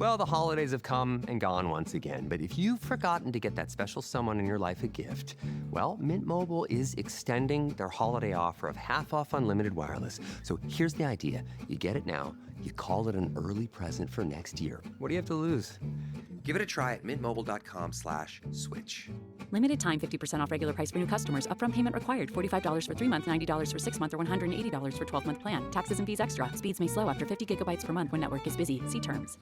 Well, the holidays have come and gone once again, but if you've forgotten to get that special someone in your life a gift, well, Mint Mobile is extending their holiday offer of half off unlimited wireless. So here's the idea. You get it now, you call it an early present for next year. What do you have to lose? Give it a try at mintmobile.com/switch. Limited time 50% off regular price for new customers. Upfront payment required. $45 for 3 months, $90 for 6 months, or $180 for 12-month plan. Taxes and fees extra. Speeds may slow after 50 gigabytes per month when network is busy. See terms.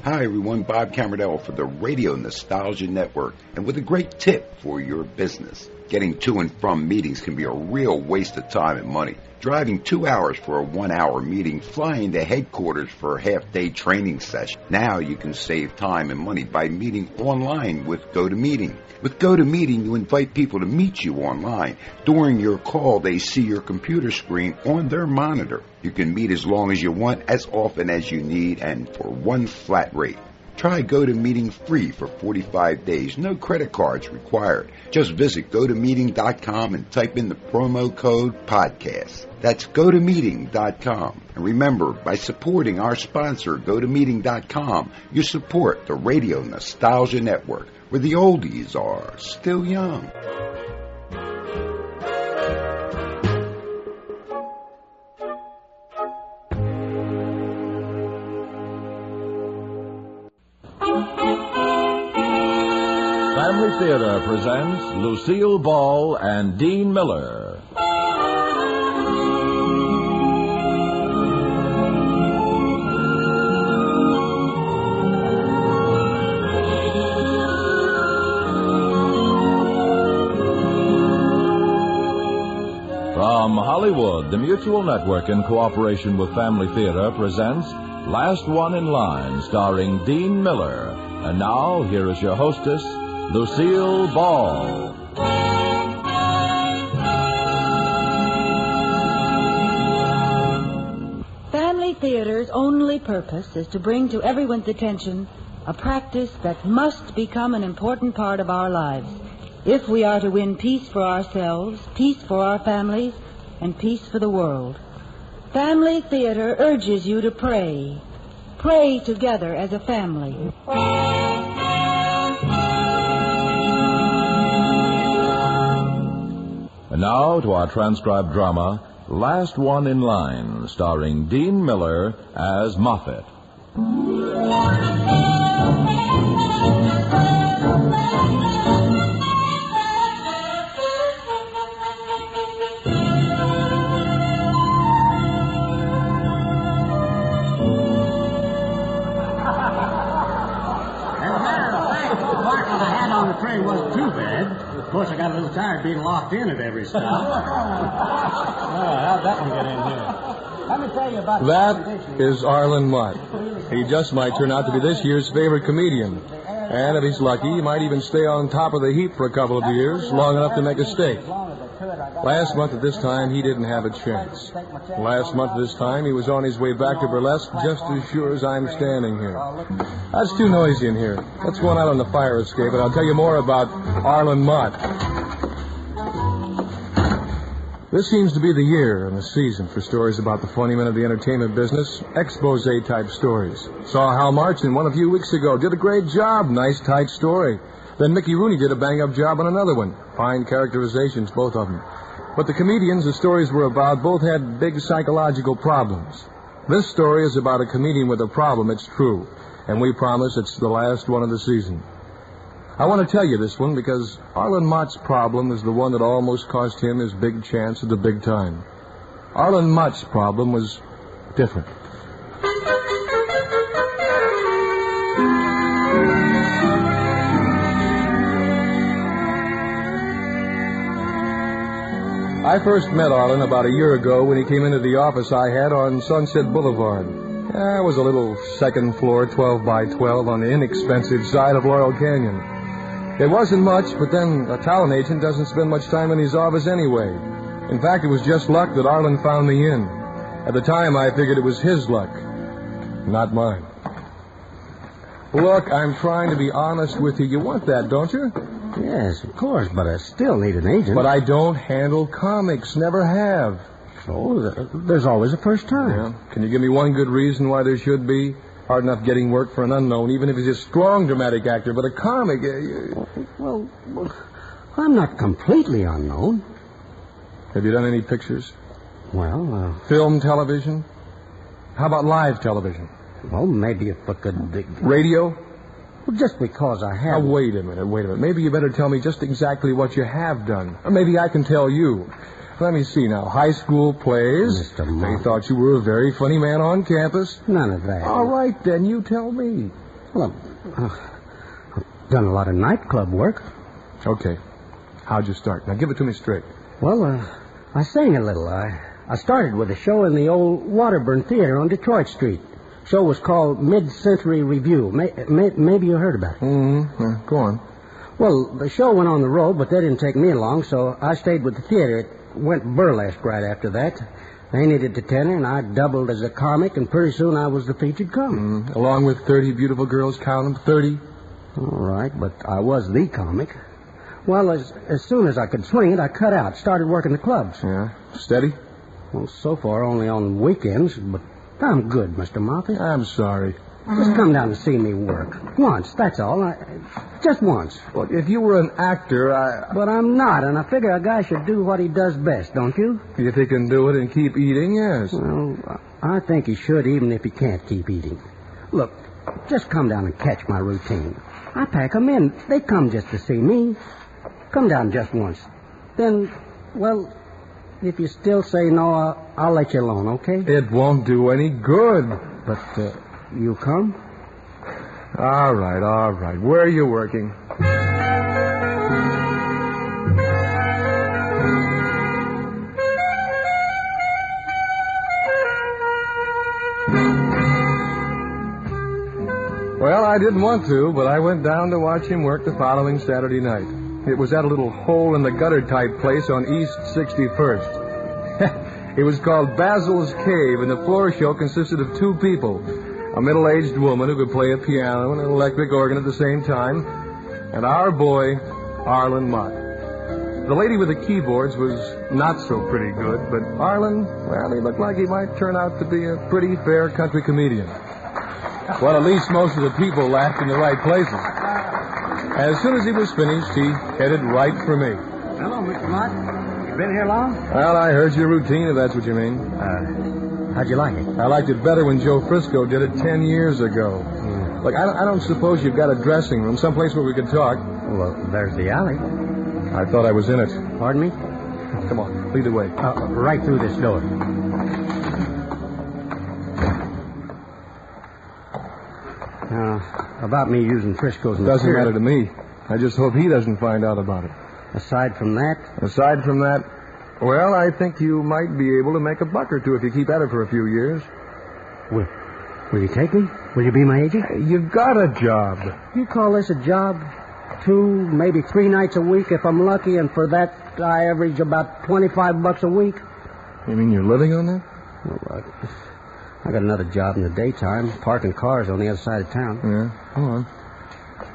Hi everyone, Bob Camardell for the Radio Nostalgia Network, and with a great tip for your business. Getting to and from meetings can be a real waste of time and money. Driving 2 hours for a 1 hour meeting, flying to headquarters for a half-day training session. Now you can save time and money by meeting online with GoToMeeting. With GoToMeeting, you invite people to meet you online. During your call, they see your computer screen on their monitor. You can meet as long as you want, as often as you need, and for one flat rate. Try GoToMeeting free for 45 days. No credit cards required. Just visit GoToMeeting.com and type in the promo code podcast. That's GoToMeeting.com. And remember, by supporting our sponsor, GoToMeeting.com, you support the Radio Nostalgia Network, where the oldies are still young. Family Theater presents Lucille Ball and Dean Miller. From Hollywood, the Mutual Network, in cooperation with Family Theater, presents Last One in Line, starring Dean Miller. And now, here is your hostess, Lucille Ball. Family Theater's only purpose is to bring to everyone's attention a practice that must become an important part of our lives if we are to win peace for ourselves, peace for our families, and peace for the world. Family Theater urges you to pray. Pray together as a family. And now to our transcribed drama, Last One in Line, starring Dean Miller as Moffat. Wasn't too bad. Of course, I got a little tired being locked in at every stop. How'd that one get in here? Let me tell you about that is Arlen Mott. He just might turn out to be this year's favorite comedian. And if he's lucky, he might even stay on top of the heap for a couple of years, long enough to make a stake. Last month at this time, he didn't have a chance. Last month at this time, he was on his way back to burlesque just as sure as I'm standing here. That's too noisy in here. Let's go on out on the fire escape, and I'll tell you more about Arlen Mott. This seems to be the year and the season for stories about the funny men of the entertainment business, expose-type stories. Saw Hal March in one a few weeks ago. Did a great job. Nice, tight story. Then Mickey Rooney did a bang-up job on another one. Fine characterizations, both of them. But the comedians the stories were about both had big psychological problems. This story is about a comedian with a problem, it's true. And we promise it's the last one of the season. I want to tell you this one because Arlen Mott's problem is the one that almost cost him his big chance at the big time. Arlen Mott's problem was different. I first met Arlen about a year ago when he came into the office I had on Sunset Boulevard. It was a little second floor 12 by 12 on the inexpensive side of Laurel Canyon. It wasn't much, but then a talent agent doesn't spend much time in his office anyway. In fact, it was just luck that Arlen found me in. At the time, I figured it was his luck, not mine. Look, I'm trying to be honest with you. You want that, don't you? Yes, of course, but I still need an agent. But I don't handle comics. Never have. So, there's always a first time. Yeah. Can you give me one good reason why there should be? Hard enough getting work for an unknown, even if he's a strong dramatic actor. But a comic... Well, I'm not completely unknown. Have you done any pictures? Well, Film, television? How about live television? well, maybe if I could... Radio? Well, just because I Now, have... wait a minute. Maybe you better tell me just exactly what you have done. Or maybe I can tell you. Let me see now. High school plays. Mr. Monk. They thought you were a very funny man on campus. None of that. All right, then. You tell me. Well, I've done a lot of nightclub work. Okay. How'd you start? Now, give it to me straight. Well, I sang a little. I started with a show in the old Waterburn Theater on Detroit Street. Show was called Mid-Century Review. Maybe you heard about it. Mm-hmm. Yeah, go on. Well, the show went on the road, but they didn't take me along, so I stayed with the theater. It went burlesque right after that. They needed the tenor, and I doubled as a comic, and pretty soon I was the featured comic. Along with 30 beautiful girls, count them, 30. All right, but I was the comic. Well, as soon as I could swing it, I cut out, started working the clubs. Yeah. Steady? Well, so far only on weekends, but I'm good, Mr. Moffat. I'm sorry. Just come down to see me work. Once, that's all. Just once. Well, if you were an actor, But I'm not, and I figure a guy should do what he does best, don't you? If he can do it and keep eating, yes. Well, I think he should, even if he can't keep eating. Look, just come down and catch my routine. I pack 'em in. They come just to see me. Come down just once. Then, well, if you still say no, I'll let you alone, okay? It won't do any good. But, you come? All right. Where are you working? Well, I didn't want to, but I went down to watch him work the following Saturday night. It was at a little hole-in-the-gutter type place on East 61st. It was called Basil's Cave, and the floor show consisted of two people. A middle-aged woman who could play a piano and an electric organ at the same time, and our boy, Arlen Mott. The lady with the keyboards was not so pretty good, but Arlen, well, he looked like he might turn out to be a pretty fair country comedian. Well, at least most of the people laughed in the right places. As soon as he was finished, he headed right for me. Hello, Mr. Mott. You been here long? Well, I heard your routine, if that's what you mean. How'd you like it? I liked it better when Joe Frisco did it 10 years ago. Look, I don't suppose you've got a dressing room, someplace where we could talk. Well, there's the alley. I thought I was in it. Pardon me? Come on, lead the way. Right through this door. About me using Frisco's material. Doesn't matter to me. I just hope he doesn't find out about it. Aside from that? Aside from that, well, I think you might be able to make a buck or two if you keep at it for a few years. Will you take me? Will you be my agent? You've got a job. You call this a job? 2, maybe 3 nights a week if I'm lucky, and for that I average about $25 a week. You mean you're living on that? Well, I got another job in the daytime, parking cars on the other side of town. Yeah, go on.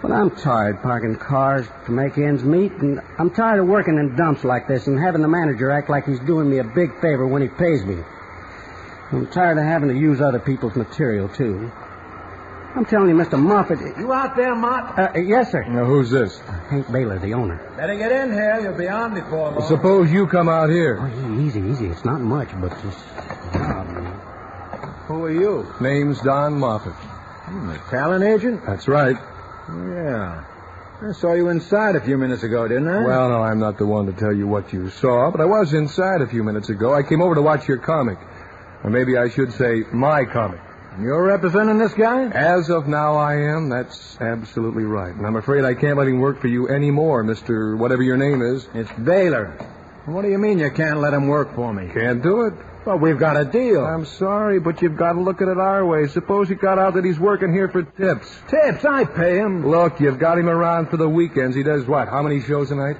But I'm tired parking cars to make ends meet, and I'm tired of working in dumps like this and having the manager act like he's doing me a big favor when he pays me. I'm tired of having to use other people's material, too. I'm telling you, Mr. Moffat... You out there, Mott? Yes, sir. Now, who's this? Hank Baylor, the owner. Better get in here. You'll be on before long. Suppose you come out here. Oh, easy. It's not much, but just... Who are you? Name's Don Moffat. A talent agent? That's right. Yeah. I saw you inside a few minutes ago, didn't I? Well, no, I'm not the one to tell you what you saw, but I was inside a few minutes ago. I came over to watch your comic. Or maybe I should say my comic. You're representing this guy? As of now, I am. That's absolutely right. And I'm afraid I can't let him work for you anymore, Mr. whatever your name is. It's Baylor. What do you mean you can't let him work for me? Can't do it. Well, we've got a deal. I'm sorry, but you've got to look at it our way. Suppose you got out that he's working here for tips. Tips? I pay him. Look, you've got him around for the weekends. He does what? How many shows a night?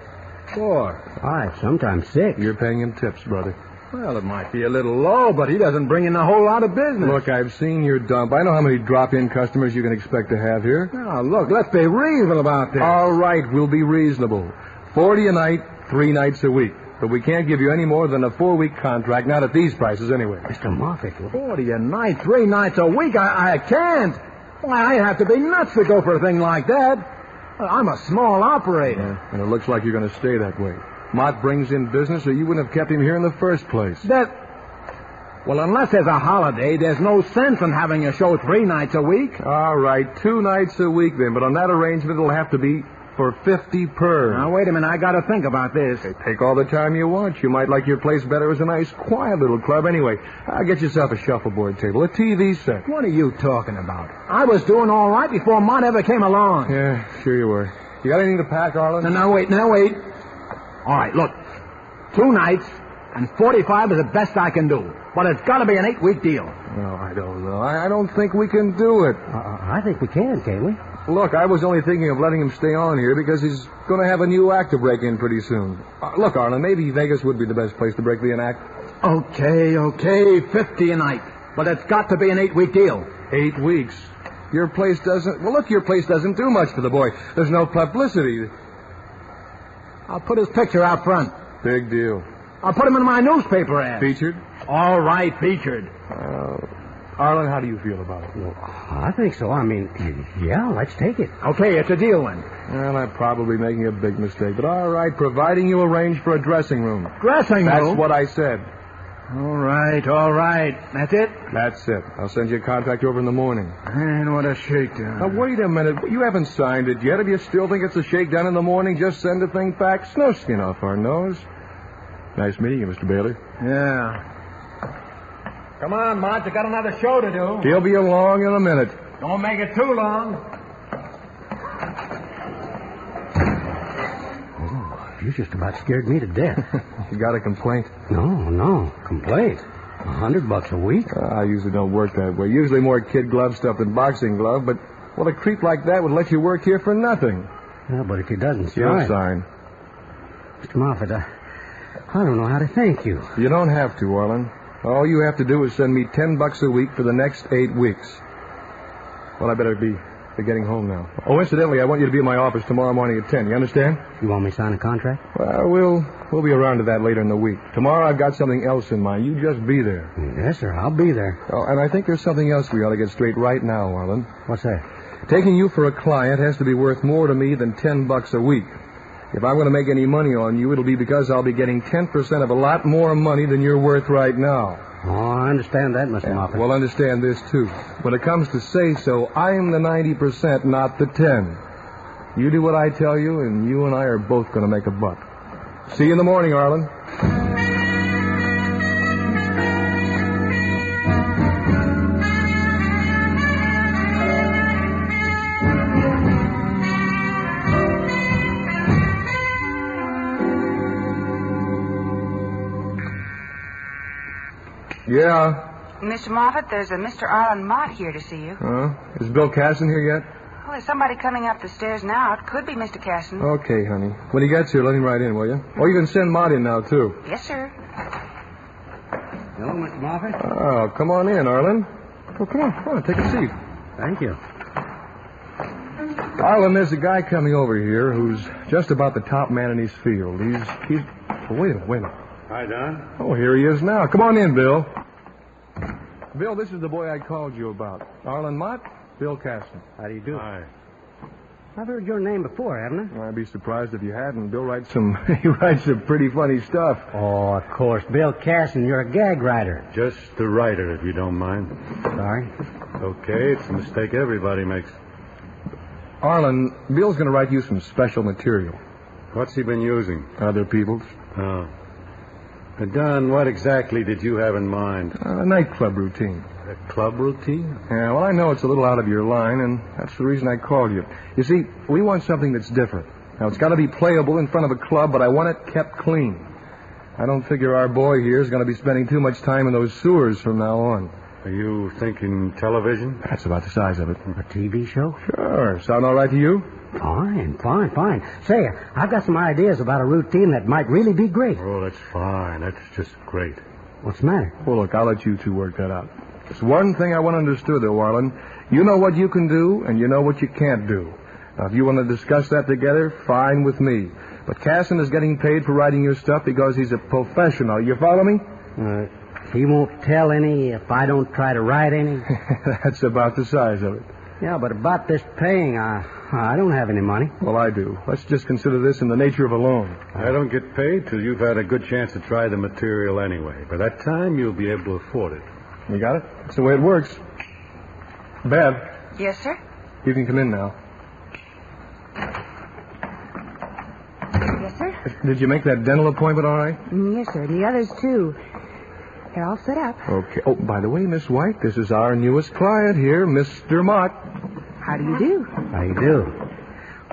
4. 5, sometimes 6. You're paying him tips, brother. Well, it might be a little low, but he doesn't bring in a whole lot of business. Look, I've seen your dump. I know how many drop-in customers you can expect to have here. Now, look, let's be reasonable about this. All right, we'll be reasonable. 40 a night, 3 nights a week. But we can't give you any more than a 4-week contract, not at these prices anyway. Mr. Moffat. 40 a night, 3 nights a week? I can't. Why, I have to be nuts to go for a thing like that. I'm a small operator. Yeah, and it looks like you're going to stay that way. Mott brings in business, or you wouldn't have kept him here in the first place. Well, unless there's a holiday, there's no sense in having a show 3 nights a week. All right, 2 nights a week then, but on that arrangement it'll have to be for 50 per. Now, wait a minute, I gotta think about this. Hey, take all the time you want. You might like your place better as a nice, quiet little club. Anyway, get yourself a shuffleboard table, a TV set. What are you talking about? I was doing all right before Mott ever came along. Yeah, sure you were. You got anything to pack, Arlen? Now, wait. All right, look. 2 nights and 45 is the best I can do. But it's got to be an 8-week deal. No, I don't know. I don't think we can do it. I think we can't we? Look, I was only thinking of letting him stay on here because he's going to have a new act to break in pretty soon. Look, Arlen, maybe Vegas would be the best place to break the act. Okay, 50 a night. But it's got to be an 8-week deal. 8 weeks? Your place doesn't... Well, look, your place doesn't do much for the boy. There's no publicity. I'll put his picture out front. Big deal. I'll put him in my newspaper ad. Featured? All right, featured. Arlen, how do you feel about it? Well, I think so. I mean, yeah, let's take it. Okay, it's a deal then. Well, I'm probably making a big mistake, but all right, providing you arrange for a dressing room. Dressing room? That's what I said. All right. That's it? That's it. I'll send you a contract over in the morning. And what a shakedown. Now, wait a minute. You haven't signed it yet. If you still think it's a shakedown in the morning, just send the thing fax. No skin off our nose. Nice meeting you, Mr. Bailey. Yeah. Come on, Mott. You got another show to do. He'll be along in a minute. Don't make it too long. Oh, you just about scared me to death. You got a complaint? No. Complaint? $100 a week? I usually don't work that way. Usually more kid glove stuff than boxing glove, but, well, a creep like that would let you work here for nothing. Yeah, but if he doesn't You'll sign... sign. Mr. Moffat, I don't know how to thank you. You don't have to, Arlen. All you have to do is send me $10 a week for the next 8 weeks. Well, I better be getting home now. Oh, incidentally, I want you to be in my office tomorrow morning at 10. You understand? You want me to sign a contract? Well, we'll be around to that later in the week. Tomorrow I've got something else in mind. You just be there. Yes, sir. I'll be there. Oh, and I think there's something else we ought to get straight right now, Arlen. What's that? Taking you for a client has to be worth more to me than $10 a week. If I'm going to make any money on you, it'll be because I'll be getting 10% of a lot more money than you're worth right now. Oh, I understand that, Mr. Moffat. Well, understand this, too. When it comes to say-so, I'm the 90%, not the 10. You do what I tell you, and you and I are both going to make a buck. See you in the morning, Arlen. Yeah. Mr. Moffat, there's a Mr. Arlen Mott here to see you. Is Bill Casson here yet? Well, there's somebody coming up the stairs now. It could be Mr. Casson. Okay, honey. When he gets here, let him right in, will you? Or you can send Mott in now, too. Yes, sir. Hello, Mr. Moffat. Oh, come on in, Arlen. Oh, come on, take a seat. Thank you. Arlen, there's a guy coming over here who's just about the top man in his field. He's... Oh, wait a minute. Hi, Don. Oh, here he is now. Come on in, Bill. Bill, this is the boy I called you about. Arlen Mott, Bill Casson. How do you do? Hi. I've heard your name before, haven't I? I'd be surprised if you hadn't. Bill writes some pretty funny stuff. Oh, of course. Bill Casson, you're a gag writer. Just the writer, if you don't mind. Sorry. Okay, it's a mistake everybody makes. Arlen, Bill's going to write you some special material. What's he been using? Other people's. Oh. Don, what exactly did you have in mind? A nightclub routine. A club routine? Yeah, well, I know it's a little out of your line, and that's the reason I called you. You see, we want something that's different. Now, it's got to be playable in front of a club, but I want it kept clean. I don't figure our boy here is going to be spending too much time in those sewers from now on. Are you thinking television? That's about the size of it. A TV show? Sure. Sound all right to you? Fine. Say, I've got some ideas about a routine that might really be great. Oh, that's fine. That's just great. What's the matter? Well, look, I'll let you two work that out. There's one thing I want understood, though, Arlen. You know what you can do, and you know what you can't do. Now, if you want to discuss that together, fine with me. But Casson is getting paid for writing your stuff because he's a professional. You follow me? He won't tell any if I don't try to write any? That's about the size of it. Yeah, but about this paying, I don't have any money. Well, I do. Let's just consider this in the nature of a loan. I don't get paid till you've had a good chance to try the material anyway. By that time, you'll be able to afford it. You got it? That's the way it works. Bev. Yes, sir? You can come in now. Yes, sir? Did you make that dental appointment all right? Yes, sir. And the others, too. They're all set up. Okay. Oh, by the way, Miss White, this is our newest client here, Mr. Mott. How do you do? How you do?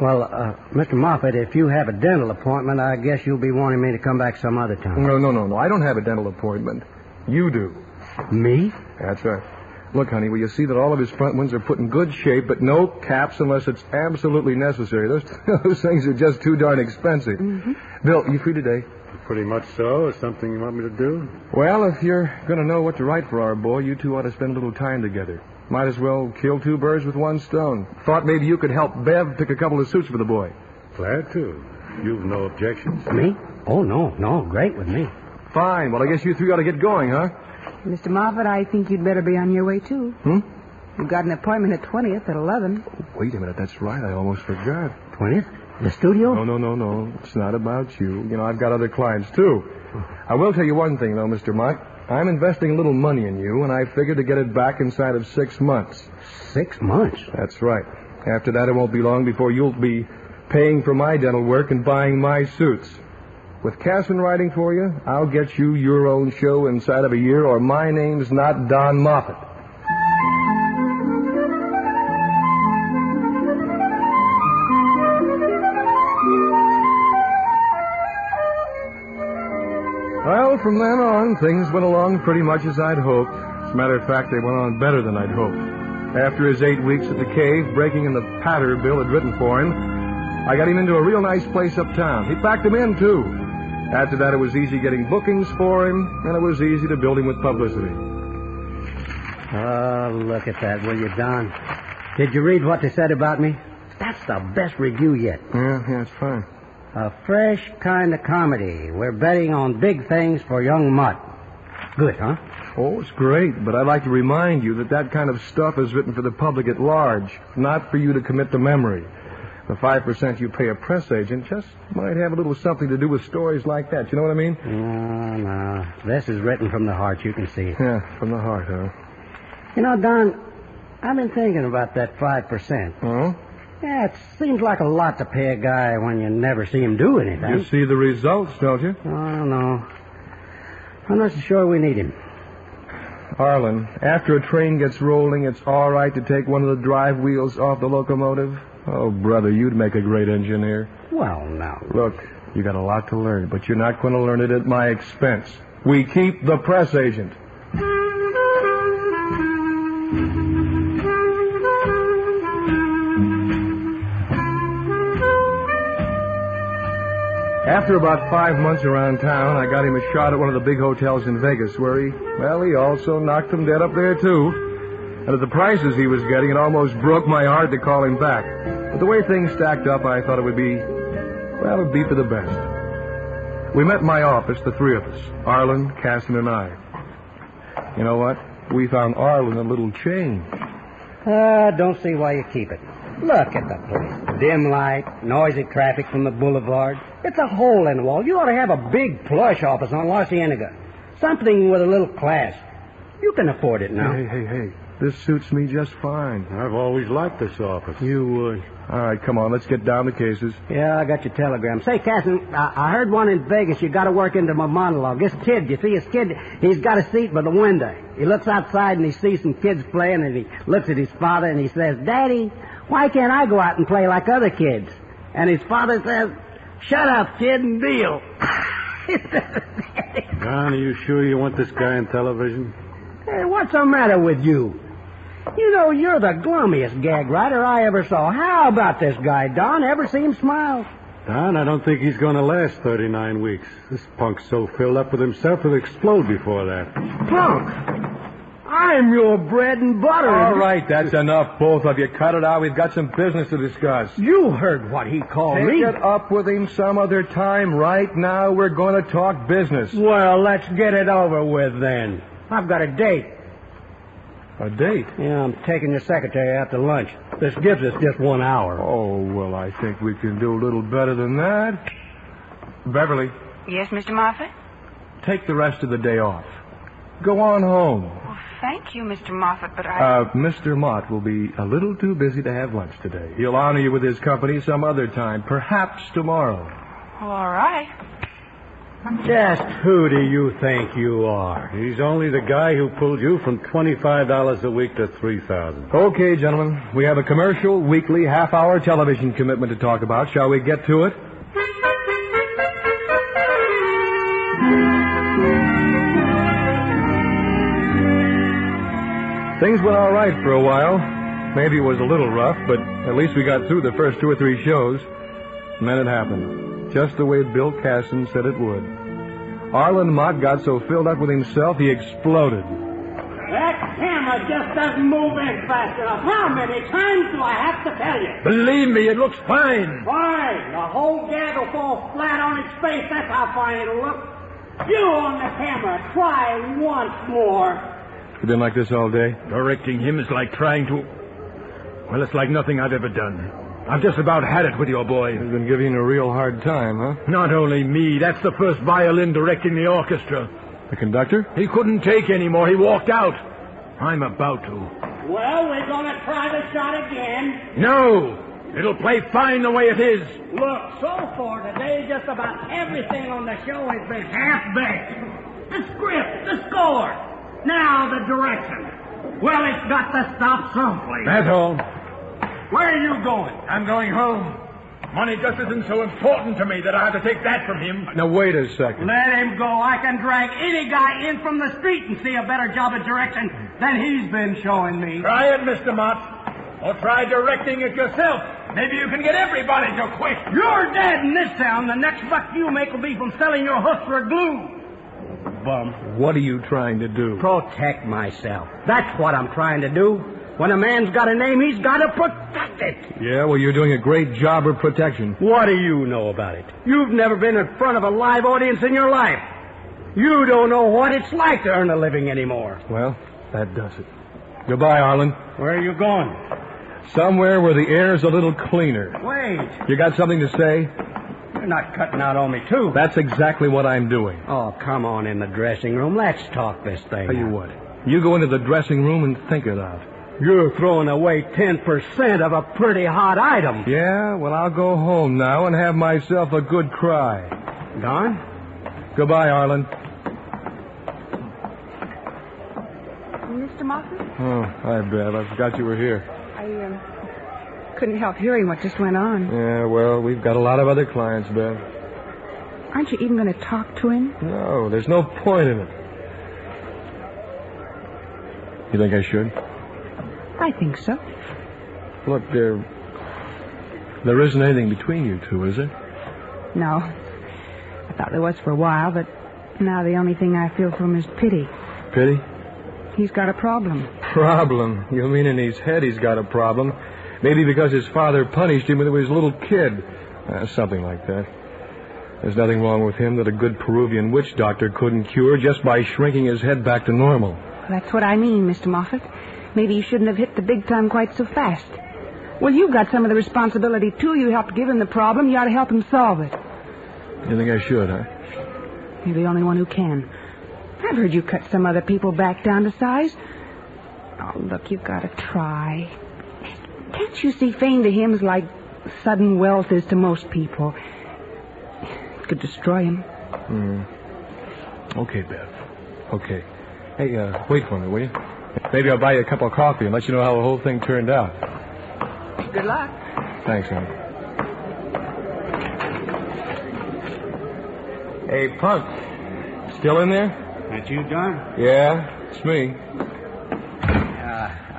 Well, Mr. Moffat, if you have a dental appointment, I guess you'll be wanting me to come back some other time. No. I don't have a dental appointment. You do. Me? That's right. Look, honey, will you see that all of his front ones are put in good shape, but no caps unless it's absolutely necessary. Those things are just too darn expensive. Mm-hmm. Bill, you free today? Pretty much so. Is something you want me to do? Well, if you're going to know what to write for our boy, you two ought to spend a little time together. Might as well kill two birds with one stone. Thought maybe you could help Bev pick a couple of suits for the boy. Glad to. You've no objections? Me? Oh, no. Great with me. Fine. Well, I guess you three ought to get going, huh? Mr. Moffat, I think you'd better be on your way, too. You've got an appointment at 20th at 11. Wait a minute. That's right. I almost forgot. 20th? The studio? No. It's not about you. You know, I've got other clients, too. I will tell you one thing, though, Mr. Mott. I'm investing a little money in you, and I figure to get it back inside of 6 months. 6 months? That's right. After that, it won't be long before you'll be paying for my dental work and buying my suits. With Casson writing for you, I'll get you your own show inside of a year, or my name's not Don Moffat. Well, from then on, things went along pretty much as I'd hoped. As a matter of fact, they went on better than I'd hoped. After his 8 weeks at the cave, breaking in the patter Bill had written for him, I got him into a real nice place uptown. He packed him in, too. After that, it was easy getting bookings for him, and it was easy to build him with publicity. Oh, look at that, will you, Don? Did you read what they said about me? That's the best review yet. Yeah, it's fine. A fresh kind of comedy. We're betting on big things for young Mutt. Good, huh? Oh, it's great, but I'd like to remind you that kind of stuff is written for the public at large, not for you to commit to memory. The 5% you pay a press agent just might have a little something to do with stories like that. You know what I mean? No. This is written from the heart. You can see it. Yeah, from the heart, huh? You know, Don, I've been thinking about that 5%. Oh? Yeah, it seems like a lot to pay a guy when you never see him do anything. You see the results, don't you? Oh, no. I'm not so sure we need him. Arlen, after a train gets rolling, it's all right to take one of the drive wheels off the locomotive? Oh, brother, you'd make a great engineer. Well, now. Look, you got a lot to learn, but you're not going to learn it at my expense. We keep the press agent. After about 5 months around town, I got him a shot at one of the big hotels in Vegas, where he also knocked him dead up there, too. And at the prices he was getting, it almost broke my heart to call him back. But the way things stacked up, I thought it would be for the best. We met in my office, the three of us, Arlen, Casson, and I. You know what? We found Arlen a little changed. Don't see why you keep it. Look at the place. Dim light, noisy traffic from the boulevard. It's a hole in the wall. You ought to have a big plush office on La Cienega. Something with a little class. You can afford it now. Hey. This suits me just fine. I've always liked this office. You would. All right, come on. Let's get down to cases. Yeah, I got your telegram. Say, Casson, I heard one in Vegas. You got to work into my monologue. This kid, you see his kid, he's got a seat by the window. He looks outside and he sees some kids playing and he looks at his father and he says, Daddy, why can't I go out and play like other kids? And his father says, shut up, kid, and deal. Don, are you sure you want this guy on television? Hey, what's the matter with you? You know, you're the glummiest gag writer I ever saw. How about this guy, Don? Ever see him smile? Don, I don't think he's going to last 39 weeks. This punk's so filled up with himself he'll explode before that. Punk! I'm your bread and butter. All right, that's enough, both of you. Cut it out. We've got some business to discuss. You heard what he called me. Take it up with him some other time. Right now, we're going to talk business. Well, let's get it over with then. I've got a date. A date? Yeah, I'm taking your secretary out to lunch. This gives us just 1 hour. Oh, well, I think we can do a little better than that. Beverly. Yes, Mr. Moffat? Take the rest of the day off. Go on home. Well, thank you, Mr. Moffat, but Mr. Mott will be a little too busy to have lunch today. He'll honor you with his company some other time, perhaps tomorrow. All right. Just who do you think you are? He's only the guy who pulled you from $25 a week to $3,000. Okay, gentlemen. We have a commercial, weekly, half-hour television commitment to talk about. Shall we get to it? Things went all right for a while. Maybe it was a little rough, but at least we got through the first 2 or 3 shows. And then it happened, just the way Bill Casson said it would. Arlen Mott got so filled up with himself, he exploded. That camera just doesn't move in fast enough. How many times do I have to tell you? Believe me, it looks fine. Fine. The whole gag will fall flat on its face. That's how fine it'll look. You on the camera, try once more. You been like this all day? Directing him is like trying to... Well, it's like nothing I've ever done. I've just about had it with your boy. He's been giving you a real hard time, huh? Not only me. That's the first violin directing the orchestra. The conductor? He couldn't take any more. He walked out. I'm about to. Well, we're going to try the shot again. No! It'll play fine the way it is. Look, so far today, just about everything on the show has been half-baked. The script, the score. Now the direction. Well, it's got to stop someplace. That's all. Where are you going? I'm going home. Money just isn't so important to me that I have to take that from him. Now, wait a second. Let him go. I can drag any guy in from the street and see a better job of direction than he's been showing me. Try it, Mr. Mott. Or try directing it yourself. Maybe you can get everybody to quit. You're dead in this town. The next buck you make will be from selling your hooks for glue. Bum. What are you trying to do? Protect myself. That's what I'm trying to do. When a man's got a name, he's got to protect it. Yeah, well, you're doing a great job of protection. What do you know about it? You've never been in front of a live audience in your life. You don't know what it's like to earn a living anymore. Well, that does it. Goodbye, Arlen. Where are you going? Somewhere where the air's a little cleaner. Wait. You got something to say? You're not cutting out on me, too. That's exactly what I'm doing. Oh, come on in the dressing room. Let's talk this thing. Tell you what. You go into the dressing room and think it out. You're throwing away 10% of a pretty hot item. Yeah? Well, I'll go home now and have myself a good cry. Gone? Goodbye, Arlen. Mr. Moffat? Oh, hi, Bev. I forgot you were here. I couldn't help hearing what just went on. Yeah, well, we've got a lot of other clients, Bev. Aren't you even going to talk to him? No, there's no point in it. You think I should? I think so. Look, there isn't anything between you two, is there? No. I thought there was for a while, but now the only thing I feel for him is pity. Pity? He's got a problem. Problem? You mean in his head he's got a problem? Maybe because his father punished him when he was a little kid. Something like that. There's nothing wrong with him that a good Peruvian witch doctor couldn't cure just by shrinking his head back to normal. That's what I mean, Mr. Moffat. Maybe you shouldn't have hit the big time quite so fast. Well, you've got some of the responsibility, too. You helped give him the problem. You ought to help him solve it. You think I should, huh? You're the only one who can. I've heard you cut some other people back down to size. Oh, look, you've got to try. Can't you see fame to him is like sudden wealth is to most people? It could destroy him. Okay, Bev. Okay. Hey, wait for me, will you? Maybe I'll buy you a cup of coffee and let you know how the whole thing turned out. Good luck. Thanks, hon. Hey, Punk. Still in there? That you, John? Yeah, it's me.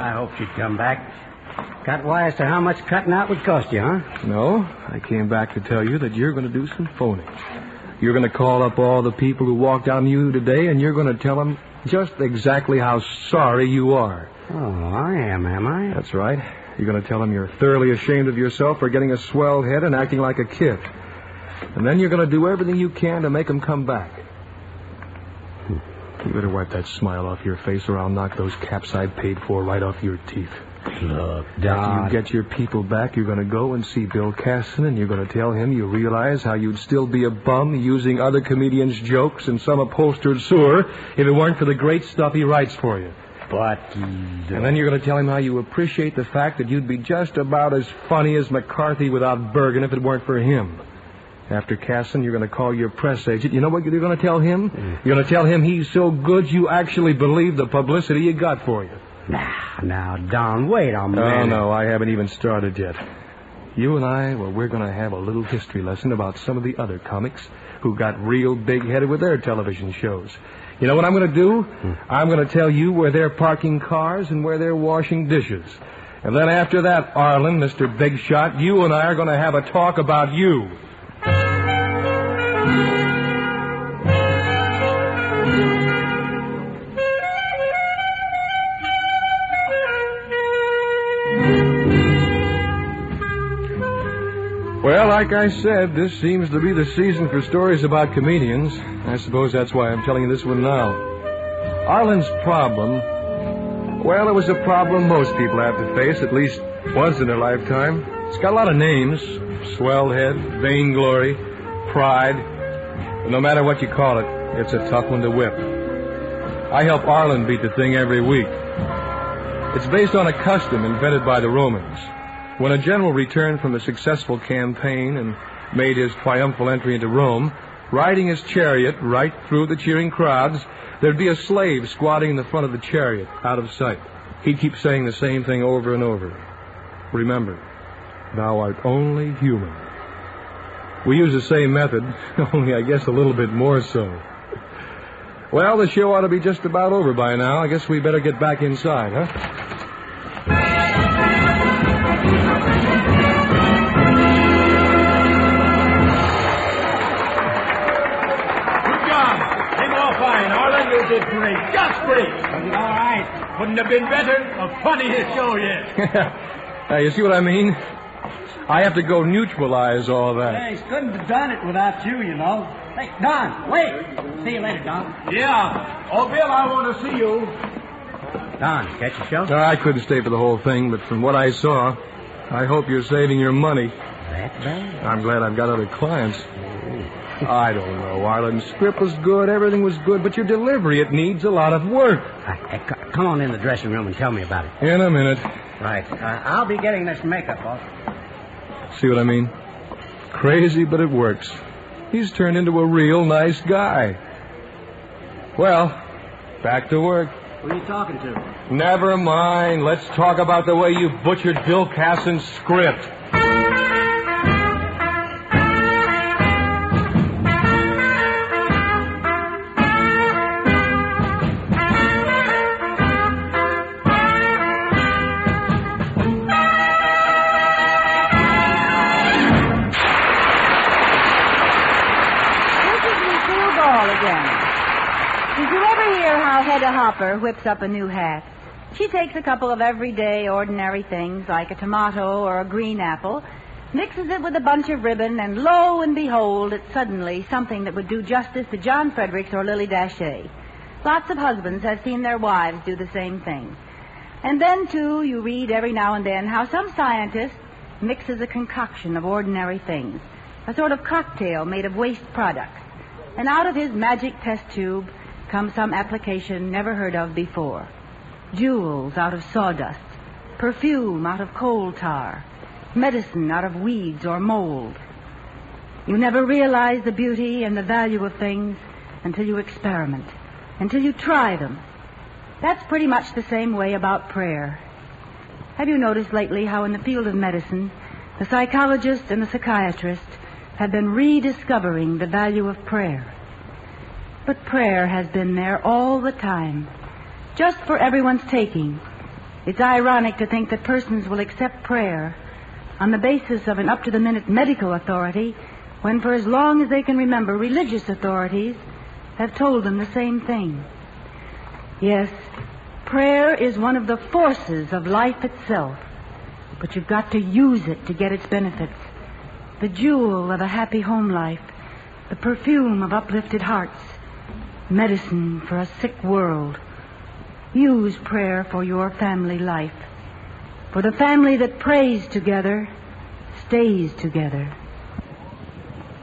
I hoped you'd come back. Got wise to how much cutting out would cost you, huh? No, I came back to tell you that you're going to do some phoning. You're going to call up all the people who walked on you today, and you're going to tell them just exactly how sorry you are. Oh, I am I? That's right. You're going to tell them you're thoroughly ashamed of yourself for getting a swell head and acting like a kid. And then you're going to do everything you can to make them come back. You better wipe that smile off your face, or I'll knock those caps I paid for right off your teeth. Look, After you get your people back, you're going to go and see Bill Casson, and you're going to tell him you realize how you'd still be a bum using other comedians' jokes in some upholstered sewer if it weren't for the great stuff he writes for you. But... And then you're going to tell him how you appreciate the fact that you'd be just about as funny as McCarthy without Bergen if it weren't for him. After Casson, you're going to call your press agent. You know what you're going to tell him? You're going to tell him he's so good you actually believe the publicity he got for you. Now, Don, wait a minute. Oh, no, I haven't even started yet. You and I, well, we're going to have a little history lesson about some of the other comics who got real big-headed with their television shows. You know what I'm going to do? I'm going to tell you where they're parking cars and where they're washing dishes. And then after that, Arlen, Mr. Big Shot, you and I are going to have a talk about you. Well, like I said, this seems to be the season for stories about comedians. I suppose that's why I'm telling you this one now. Arlen's problem, well, it was a problem most people have to face at least once in their lifetime. It's got a lot of names: swellhead, vainglory, pride. But no matter what you call it, it's a tough one to whip. I help Arlen beat the thing every week. It's based on a custom invented by the Romans. When a general returned from a successful campaign and made his triumphal entry into Rome, riding his chariot right through the cheering crowds, there'd be a slave squatting in the front of the chariot, out of sight. He'd keep saying the same thing over and over. Remember, thou art only human. We use the same method, only I guess a little bit more so. Well, the show ought to be just about over by now. I guess we better get back inside, huh? You did great. Just great. Was it all right? Couldn't have been better. The funniest show yet. You see what I mean? I have to go neutralize all that. Hey, couldn't have done it without you, you know. Hey, Don, wait. See you later, Don. Yeah. Oh, Bill, I want to see you. Don, catch a show? No, I couldn't stay for the whole thing, but from what I saw, I hope you're saving your money. That bad? I'm glad I've got other clients. I don't know, Arlen. Script was good, everything was good, but your delivery, it needs a lot of work. Come on in the dressing room and tell me about it. In a minute. Right. I'll be getting this makeup off. See what I mean? Crazy, but it works. He's turned into a real nice guy. Well, back to work. Who are you talking to? Never mind. Let's talk about the way you butchered Bill Casson's script. Hedda Hopper whips up a new hat. She takes a couple of everyday, ordinary things, like a tomato or a green apple, mixes it with a bunch of ribbon, and lo and behold, it's suddenly something that would do justice to John Fredericks or Lily Dachet. Lots of husbands have seen their wives do the same thing. And then, too, you read every now and then how some scientist mixes a concoction of ordinary things, a sort of cocktail made of waste products. And out of his magic test tube comes some application never heard of before. Jewels out of sawdust, perfume out of coal tar, medicine out of weeds or mold. You never realize the beauty and the value of things until you experiment, until you try them. That's pretty much the same way about prayer. Have you noticed lately how in the field of medicine, the psychologists and the psychiatrists have been rediscovering the value of prayer? But prayer has been there all the time, just for everyone's taking, It's ironic to think that persons will accept prayer on the basis of an up-to-the-minute medical authority when, for as long as they can remember, religious authorities have told them the same thing. Yes, prayer is one of the forces of life itself, but you've got to use it to get its benefits. The jewel of a happy home life, the perfume of uplifted hearts, medicine for a sick world. Use prayer for your family life. For the family that prays together stays together.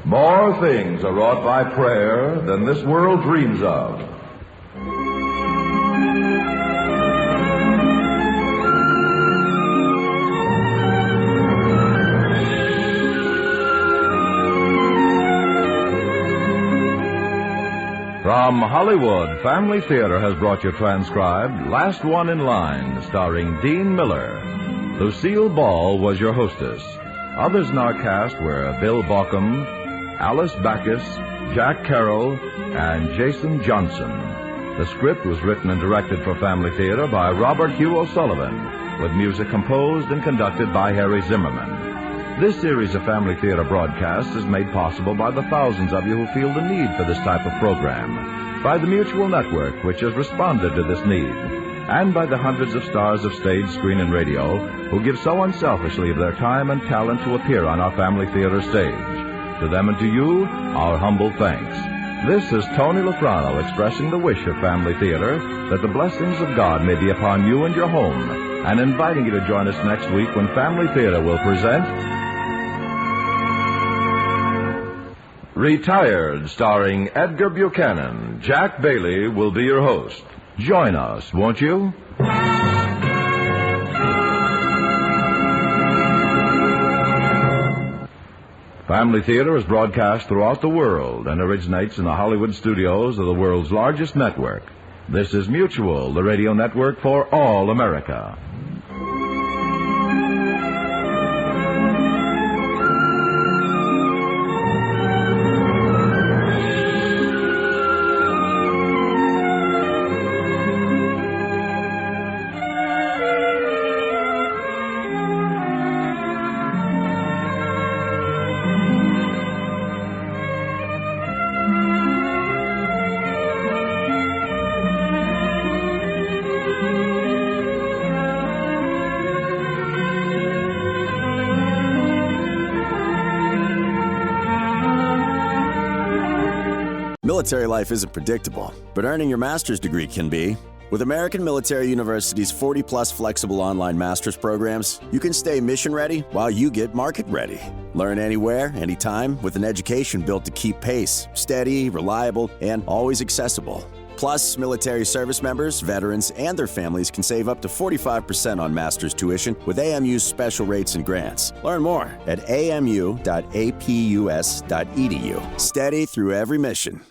More things are wrought by prayer than this world dreams of. From Hollywood, Family Theater has brought you transcribed Last One in Line, starring Dean Miller. Lucille Ball was your hostess. Others in our cast were Bill Baucom, Alice Backus, Jack Carroll, and Jason Johnson. The script was written and directed for Family Theater by Robert Hugh O'Sullivan, with music composed and conducted by Harry Zimmerman. This series of Family Theater broadcasts is made possible by the thousands of you who feel the need for this type of program, by the Mutual Network, which has responded to this need, and by the hundreds of stars of stage, screen, and radio who give so unselfishly of their time and talent to appear on our Family Theater stage. To them and to you, our humble thanks. This is Tony Lafrano expressing the wish of Family Theater that the blessings of God may be upon you and your home, and inviting you to join us next week when Family Theater will present Retired, starring Edgar Buchanan. Jack Bailey will be your host. Join us, won't you? Family Theater is broadcast throughout the world and originates in the Hollywood studios of the world's largest network. This is Mutual, the radio network for all America. Military life isn't predictable, but earning your master's degree can be. With American Military University's 40-plus flexible online master's programs, you can stay mission-ready while you get market-ready. Learn anywhere, anytime, with an education built to keep pace, steady, reliable, and always accessible. Plus, military service members, veterans, and their families can save up to 45% on master's tuition with AMU's special rates and grants. Learn more at amu.apus.edu. Steady through every mission.